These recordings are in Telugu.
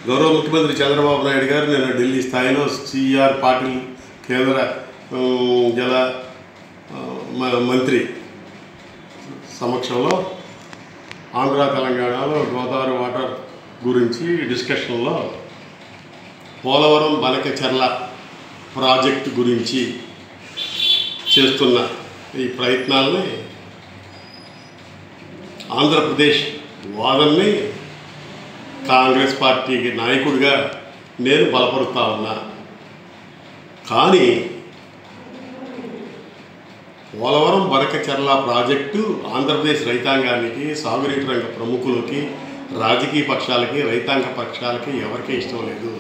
గౌరవ ముఖ్యమంత్రి చంద్రబాబు నాయుడు గారు నిన్న ఢిల్లీ స్థాయిలో సిఆర్ పాటిల్ కేంద్ర జల మంత్రి సమక్షంలో ఆంధ్ర తెలంగాణలో గోదావరి వాటర్ గురించి డిస్కషన్లో పోలవరం బనకచెర్ల ప్రాజెక్టు గురించి చేస్తున్న ఈ ప్రయత్నాలని ఆంధ్రప్రదేశ్ వాదనని కాంగ్రెస్ పార్టీకి నాయకుడిగా నేను బలపరుస్తా ఉన్నా. కానీ పోలవరం బనకచెర్ల ప్రాజెక్టు ఆంధ్రప్రదేశ్ రైతాంగానికి, సాగునీటి రంగ ప్రముఖులకి, రాజకీయ పక్షాలకి, రైతాంగ పక్షాలకి ఎవరికీ ఇష్టం లేదు.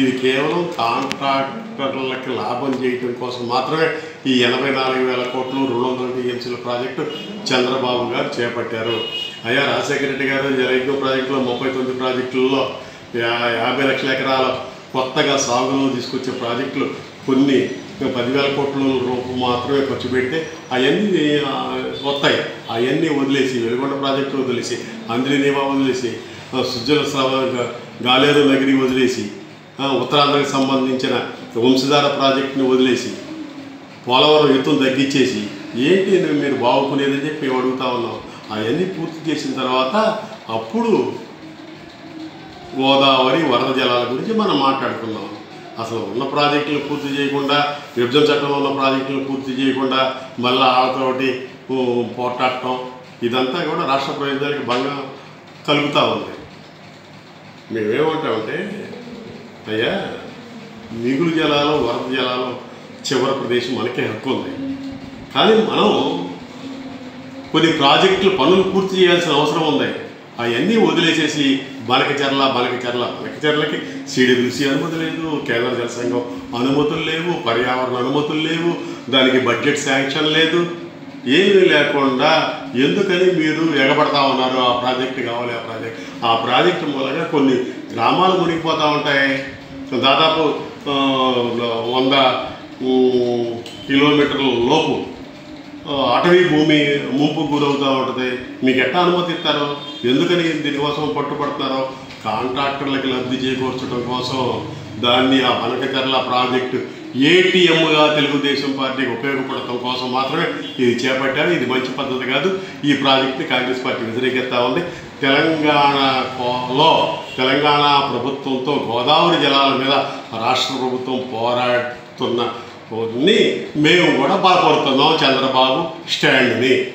ఇది కేవలం కాంట్రాక్టర్లకి లాభం చేయటం కోసం మాత్రమే ఈ 84,000 కోట్లు 200 టీఎంసీల ప్రాజెక్టు చంద్రబాబు గారు చేపట్టారు. అయ్యా రాజశేఖర రెడ్డి గారు జలయజ్ఞ ప్రాజెక్టులో 39 ప్రాజెక్టుల్లో 50 లక్షల ఎకరాల కొత్తగా సాగులో తీసుకొచ్చే ప్రాజెక్టులు కొన్ని 10,000 కోట్ల రూపాయలు మాత్రమే ఖర్చు పెడితే అవన్నీ వస్తాయి. అవన్నీ వదిలేసి వెలుగొండ ప్రాజెక్టు వదిలేసి, అంద్రినీవా వదిలేసి, సుజల గాలేరు నగరి వదిలేసి, ఉత్తరాంధ్రకి సంబంధించిన వంశధార ప్రాజెక్టుని వదిలేసి, పోలవరం ఎత్తును తగ్గించేసి ఏంటి మీరు బాగుకునేదని చెప్పి మేము అడుగుతా ఉన్నాం. అవన్నీ పూర్తి చేసిన తర్వాత అప్పుడు గోదావరి వరద జలాల గురించి మనం మాట్లాడుకున్నాం. అసలు ఉన్న ప్రాజెక్టులు పూర్తి చేయకుండా, విభజన చట్టంలో ఉన్న ప్రాజెక్టులు పూర్తి చేయకుండా మళ్ళీ వాళ్ళతోటి పోటాడటం ఇదంతా కూడా రాష్ట్ర ప్రయోజనాలకు భంగం కలుగుతూ ఉంది. మేమేమంటామంటే అయ్యా మిగులు జలాలు, వరద జలాలు చివరి ప్రదేశం మనకే హక్కు ఉంది. కానీ మనం కొన్ని ప్రాజెక్టులు పనులు పూర్తి చేయాల్సిన అవసరం ఉంది. అవన్నీ వదిలేసేసి బనకచెర్లకి సిడబ్ల్యూసీ అనుమతి లేదు, కేంద్ర జల సంఘం అనుమతులు లేవు, పర్యావరణ అనుమతులు లేవు, దానికి బడ్జెట్ శాంక్షన్ లేదు, ఏమీ లేకుండా ఎందుకని మీరు ఎగబడతా ఉన్నారు? ఆ ప్రాజెక్టు కావాలి, ఆ ప్రాజెక్టు మూలంగా కొన్ని గ్రామాలు మునిగిపోతూ ఉంటాయి. దాదాపు 100 కిలోమీటర్ల లోపు అటవీ భూమి ముంపు గురవుతూ ఉంటుంది. మీకు ఎట్లా అనుమతి ఇస్తారో, ఎందుకని దీనికోసం పట్టుబడుతున్నారో? కాంట్రాక్టర్లకి లబ్ధి చేకూర్చడం కోసం దాన్ని ఆ బనకచెర్ల ప్రాజెక్టు ఏటీఎంగా తెలుగుదేశం పార్టీకి ఉపయోగపడటం కోసం మాత్రమే ఇది చేపట్టారు. ఇది మంచి పద్ధతి కాదు. ఈ ప్రాజెక్టుని కాంగ్రెస్ పార్టీ వ్యతిరేకిస్తూ ఉంది. తెలంగాణ ప్రభుత్వంతో గోదావరి జలాల మీద రాష్ట్ర ప్రభుత్వం పోరాడుతున్న మేము కూడా బలపడుతున్నాం చంద్రబాబు స్టాండ్ని.